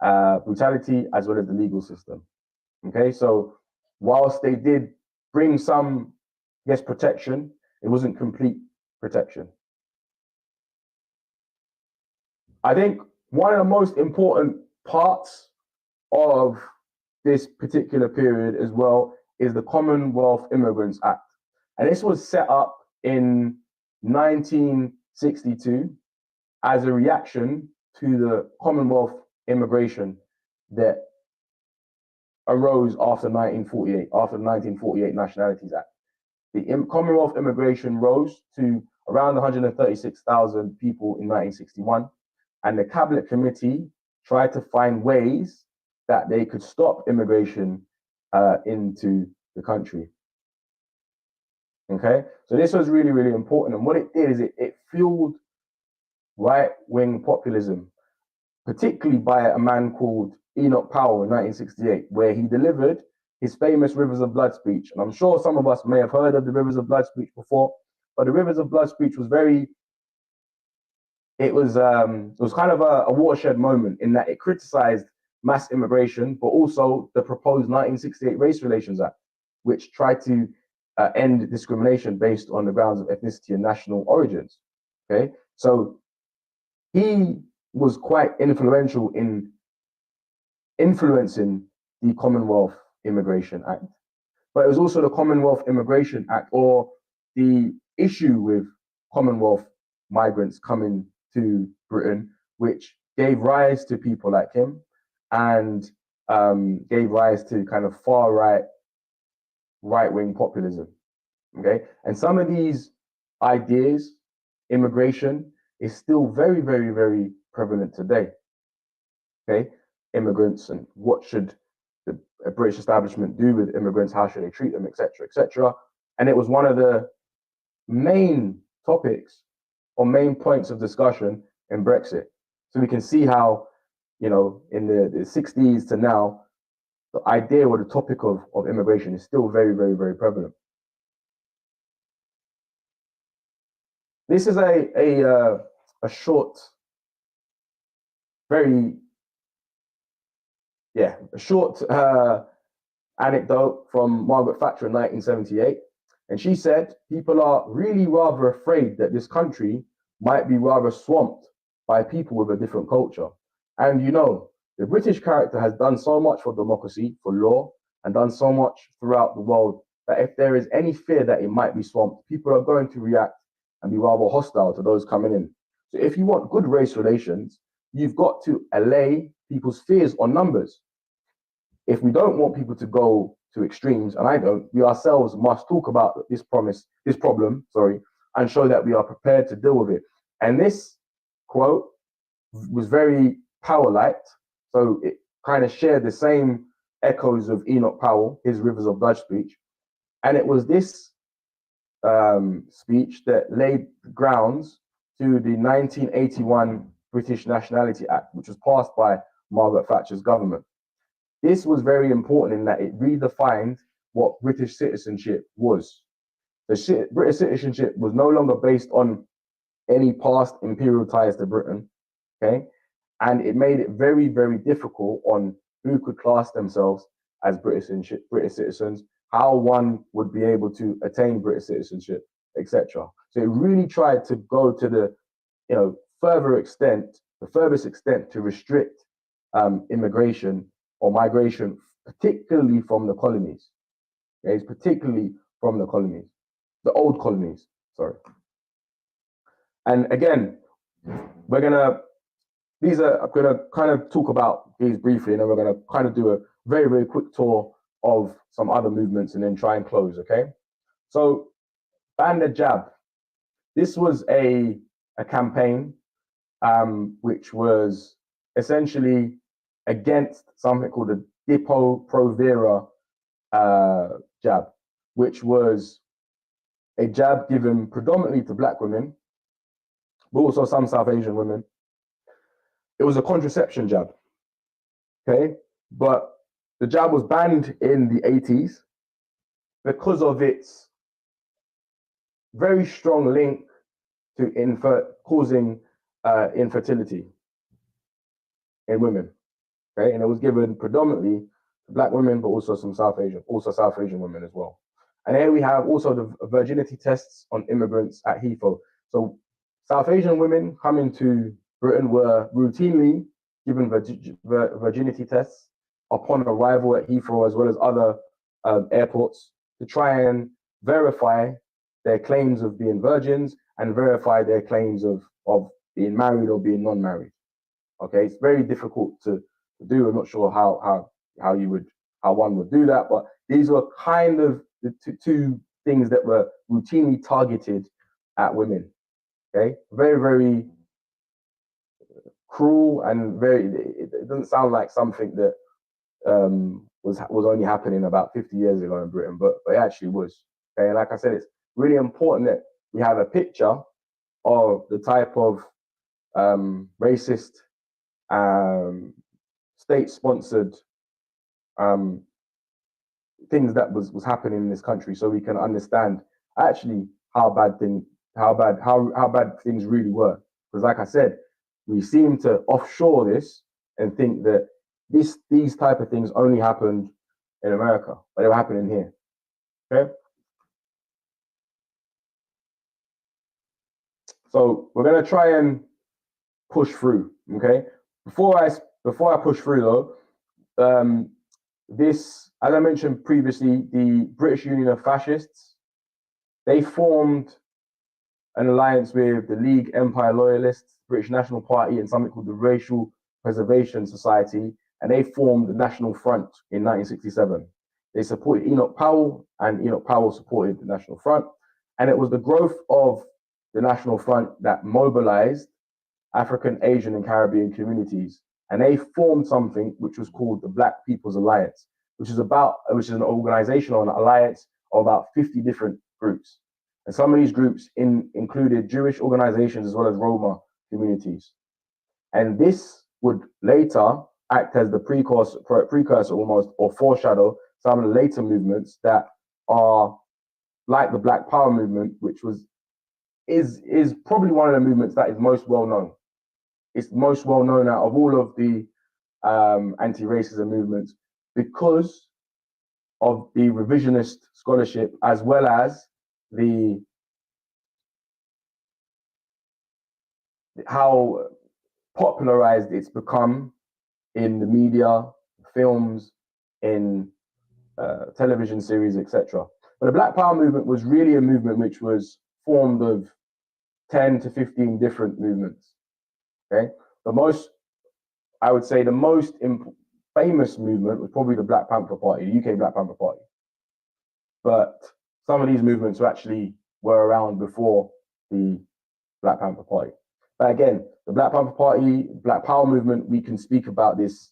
brutality, as well as the legal system. Okay, so whilst they did bring some, yes, protection, it wasn't complete protection. I think one of the most important parts of this particular period as well is the Commonwealth Immigrants Act. And this was set up in 1962 as a reaction to the Commonwealth immigration that arose after 1948, after the 1948 Nationalities Act. The Commonwealth immigration rose to around 136,000 people in 1961, and the Cabinet Committee tried to find ways that they could stop immigration into the country. Okay, so this was really, really important. And what it did is it fueled right-wing populism, particularly by a man called Enoch Powell in 1968, where he delivered his famous Rivers of Blood speech. And I'm sure some of us may have heard of the Rivers of Blood speech before, but the Rivers of Blood speech was it was kind of a watershed moment in that it criticized mass immigration, but also the proposed 1968 Race Relations Act, which tried to end discrimination based on the grounds of ethnicity and national origins. Okay, so he was quite influential in influencing the Commonwealth Immigration Act. But it was also the Commonwealth Immigration Act, or the issue with Commonwealth migrants coming to Britain, which gave rise to people like him and gave rise to kind of far right-wing populism. Okay, and some of these ideas, immigration, is still very, very, very prevalent today. Okay, immigrants and what should the British establishment do with immigrants? How should they treat them, etc., etc. And it was one of the main topics or main points of discussion in Brexit. So we can see how in the 60s to now, the idea or the topic of immigration is still very, very, very prevalent. This is a short, very, a short anecdote from Margaret Thatcher in 1978. And she said, people are really rather afraid that this country might be rather swamped by people with a different culture. And the British character has done so much for democracy, for law, and done so much throughout the world that if there is any fear that it might be swamped, people are going to react and be rather hostile to those coming in. So if you want good race relations, you've got to allay people's fears on numbers. If we don't want people to go to extremes, and I don't, we ourselves must talk about this problem, and show that we are prepared to deal with it. And this quote was very Powell-like, so it kind of shared the same echoes of Enoch Powell, his Rivers of Blood speech. And it was this speech that laid the grounds to the 1981 British Nationality Act, which was passed by Margaret Thatcher's government. This was very important in that it redefined what British citizenship was. British citizenship was no longer based on any past imperial ties to Britain, okay? And it made it very, very difficult on who could class themselves as British citizens, how one would be able to attain British citizenship, etc. So it really tried to go to the, furthest extent to restrict immigration or migration, particularly from the colonies. Okay? It's particularly from the colonies, the old colonies, sorry. And again, I'm gonna kind of talk about these briefly, and then we're gonna kind of do a very, very quick tour of some other movements and then try and close, okay? So, ban the jab. This was a campaign which was essentially against something called the Depo-Provera jab, which was a jab given predominantly to Black women, but also some South Asian women. It was a contraception jab, okay? But the jab was banned in the 80s because of its very strong link to causing infertility in women, okay? And it was given predominantly to Black women, but also some South Asian women as well. And here we have also the virginity tests on immigrants at Heathrow. So South Asian women coming to Britain were routinely given virginity tests upon arrival at Heathrow, as well as other airports, to try and verify their claims of being virgins and verify their claims of being married or being non-married. Okay, it's very difficult to do. I'm not sure how one would do that, but these were kind of the two things that were routinely targeted at women. Okay, very, very cruel and it doesn't sound like something that was only happening about 50 years ago in Britain, but it actually was. Okay, and like I said, it's really important that we have a picture of the type of racist, state-sponsored things that was happening in this country, so we can understand actually how bad things really were. Because, like I said, we seem to offshore this and think that these type of things only happened in America, but they were happening here. Okay. So we're gonna try and push through. Okay. Before I push through though, this, as I mentioned previously, the British Union of Fascists, they formed an alliance with the League Empire Loyalists, British National Party, and something called the Racial Preservation Society, and they formed the National Front in 1967. They supported Enoch Powell, and Enoch Powell supported the National Front. And it was the growth of the National Front that mobilized African, Asian, and Caribbean communities. And they formed something which was called the Black People's Alliance, which is an organization or an alliance of about 50 different groups. And some of these groups included Jewish organizations as well as Roma communities. And this would later act as the precursor almost, or foreshadow some of the later movements that are like the Black Power movement, which is probably one of the movements that is most well known. It's most well known out of all of the anti-racism movements because of the revisionist scholarship, as well as the how popularized it's become in the media, films, in television series, etc. But the Black Power movement was really a movement which was formed of 10 to 15 different movements. Okay, I would say the most famous movement was probably the Black Panther Party, the UK Black Panther Party. But some of these movements were around before the Black Panther Party. But again, the Black Panther Party, Black Power movement, we can speak about this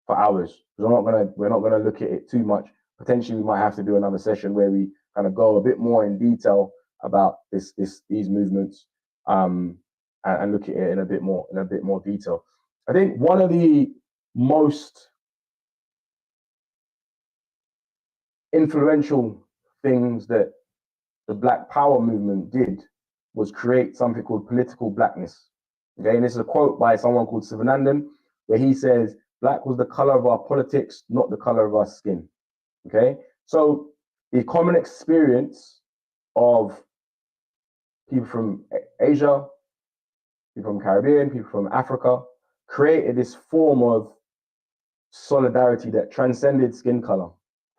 for hours. We're not gonna look at it too much. Potentially, we might have to do another session where we kind of go a bit more in detail about these movements and look at it in a bit more detail. I think one of the most influential things that the Black Power movement did was create something called political blackness. Okay, and this is a quote by someone called Sivanandan, where he says, "Black was the color of our politics, not the color of our skin." Okay, so the common experience of people from Asia, people from Caribbean, people from Africa, created this form of solidarity that transcended skin color.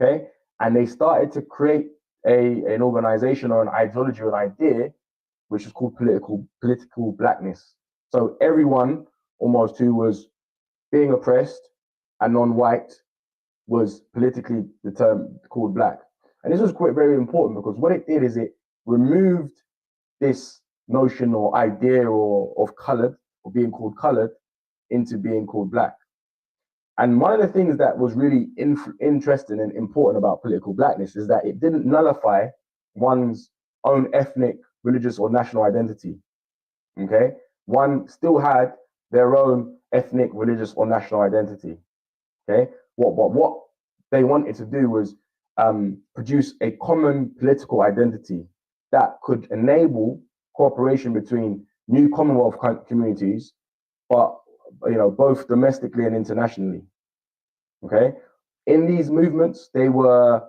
Okay, and they started to create an organization or an ideology or an idea which is called political blackness. So everyone almost who was being oppressed and non-white was politically the term called black. And this was quite very important because what it did is it removed this notion or idea of colored or being called colored into being called black. And one of the things that was really interesting and important about political blackness is that it didn't nullify one's own ethnic, religious, or national identity. Okay, one still had their own ethnic, religious, or national identity. Okay, what they wanted to do was produce a common political identity that could enable cooperation between new Commonwealth communities, but both domestically and internationally. Okay, in these movements, they were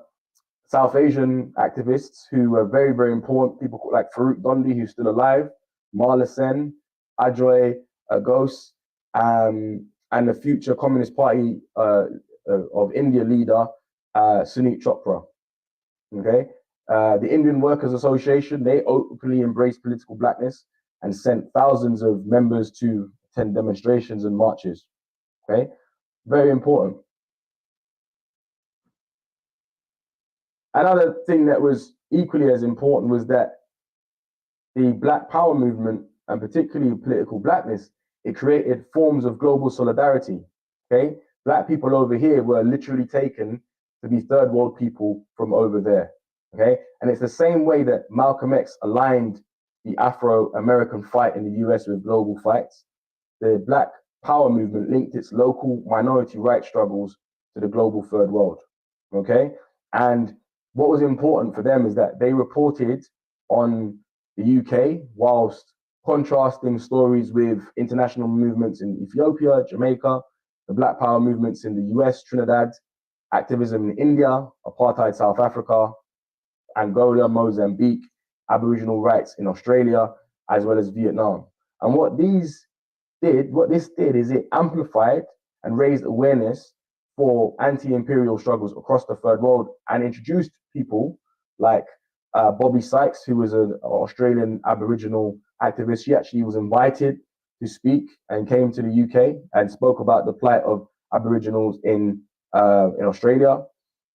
South Asian activists who were very, very important. People like Farooq Dondi, who's still alive, Marla Sen, Ajoy Ghosh, and the future Communist Party of India leader, Sunit Chopra. Okay, the Indian Workers Association, they openly embraced political blackness and sent thousands of members to attend demonstrations and marches. Okay, very important. Another thing that was equally as important was that the Black Power movement, and particularly political blackness, it created forms of global solidarity. Okay, Black people over here were literally taken to be third world people from over there. Okay, and it's the same way that Malcolm X aligned the Afro-American fight in the US with global fights. The Black Power movement linked its local minority rights struggles to the global third world. Okay, and what was important for them is that they reported on the UK whilst contrasting stories with international movements in Ethiopia, Jamaica, the Black Power movements in the US, Trinidad, activism in India, apartheid South Africa, Angola, Mozambique, Aboriginal rights in Australia, as well as Vietnam. And what this did is it amplified and raised awareness for anti-imperial struggles across the third world and introduced people like Bobby Sykes, who was an Australian Aboriginal activist. She actually was invited to speak and came to the UK and spoke about the plight of Aboriginals in Australia,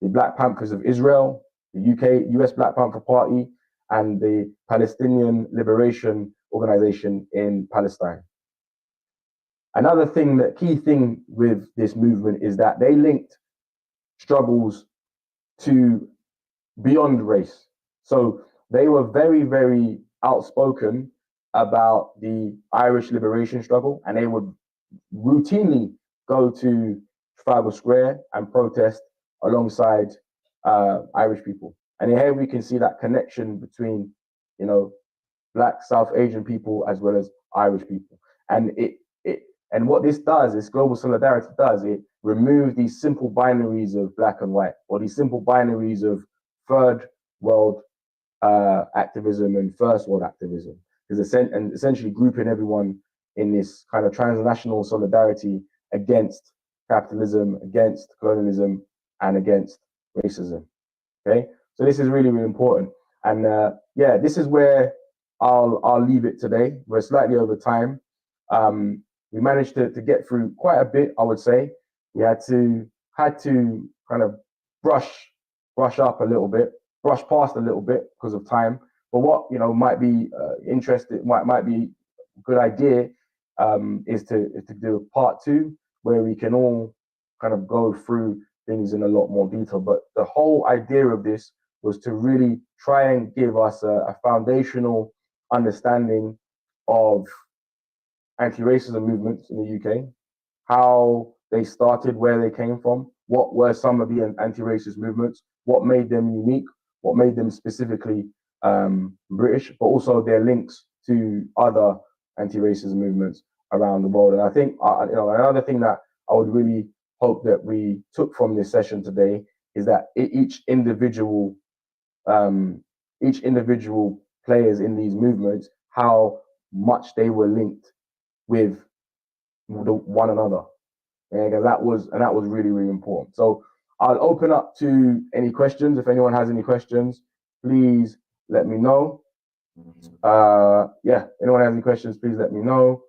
the Black Panthers of Israel, the US Black Panther Party, and the Palestinian Liberation Organization in Palestine. Another key thing with this movement is that they linked struggles to beyond race. So they were very, very outspoken about the Irish liberation struggle, and they would routinely go to Trafalgar Square and protest alongside Irish people. And here we can see that connection between, you know, Black South Asian people as well as Irish people. And and what this does, this global solidarity does, it removes these simple binaries of black and white, or these simple binaries of third world activism and first world activism, and essentially grouping everyone in this kind of transnational solidarity against capitalism, against colonialism, and against racism. Okay, so this is really, really important. And yeah, this is where I'll leave it today. We're slightly over time. We managed to get through quite a bit, I would say. We had to kind of brush up a little bit, brush past a little bit because of time. But what might be interesting, might be a good idea, is to do a part two where we can all kind of go through things in a lot more detail. But the whole idea of this was to really try and give us a foundational understanding of anti-racism movements in the UK, how they started, where they came from, what were some of the anti-racist movements, what made them unique, what made them specifically British, but also their links to other anti-racism movements around the world. And I think another thing that I would really hope that we took from this session today is that each individual players in these movements, how much they were linked with one another. And that was really, really important. So I'll open up to any questions. If anyone has any questions, please let me know. Yeah, anyone has any questions, please let me know.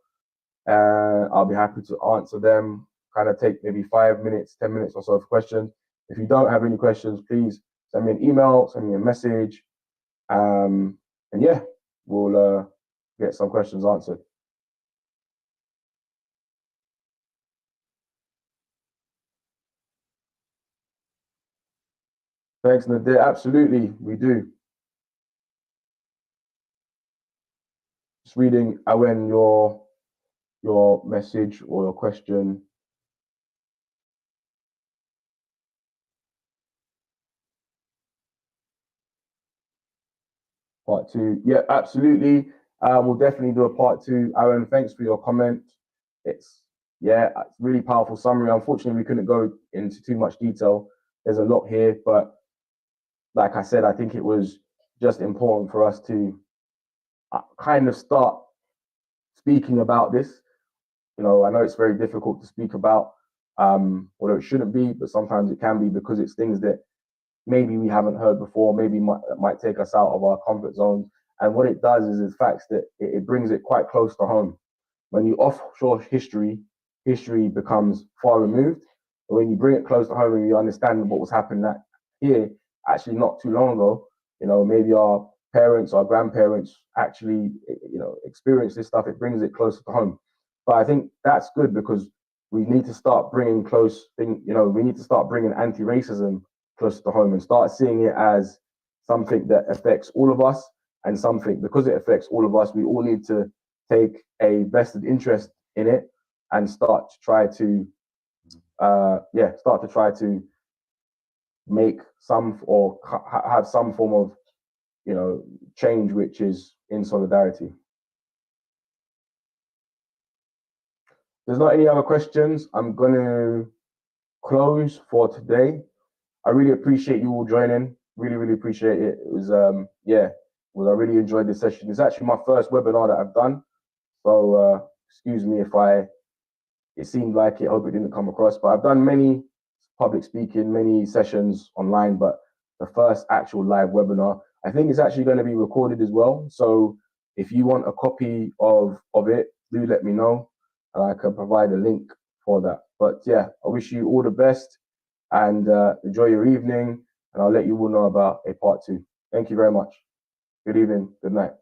I'll be happy to answer them. Kind of take maybe 5 minutes, 10 minutes or so for questions. If you don't have any questions, please send me an email, send me a message. And yeah, we'll get some questions answered. Thanks, Nadir. Absolutely, we do. Just reading, Awen, your message or your question. Part two. Yeah, absolutely. We'll definitely do a part two. Aaron, thanks for your comment. It's really powerful summary. Unfortunately, we couldn't go into too much detail. There's a lot here, but like I said, I think it was just important for us to kind of start speaking about this. I know it's very difficult to speak about, although it shouldn't be, but sometimes it can be because it's things that maybe we haven't heard before, maybe might take us out of our comfort zones. And what it does is the facts that it brings it quite close to home. When you offshore history becomes far removed. But when you bring it close to home and you understand what was happening here, actually not too long ago, maybe our parents, our grandparents actually, experience this stuff. It brings it closer to home. But I think that's good because we need to start bringing we need to start bringing anti-racism close to home and start seeing it as something that affects all of us, and something, because it affects all of us, we all need to take a vested interest in it and start to try to make some or have some form of change which is in solidarity. There's not any other questions. I'm going to close for today. I really appreciate you all joining. Really, really appreciate it. It was, I really enjoyed this session. It's actually my first webinar that I've done. So, excuse me if it seemed like it, I hope it didn't come across, but I've done many public speaking, many sessions online, but the first actual live webinar, I think it's actually going to be recorded as well. So if you want a copy of it, do let me know and I can provide a link for that. But yeah, I wish you all the best and enjoy your evening, and I'll let you all know about a part two. Thank you very much. Good evening. Good night.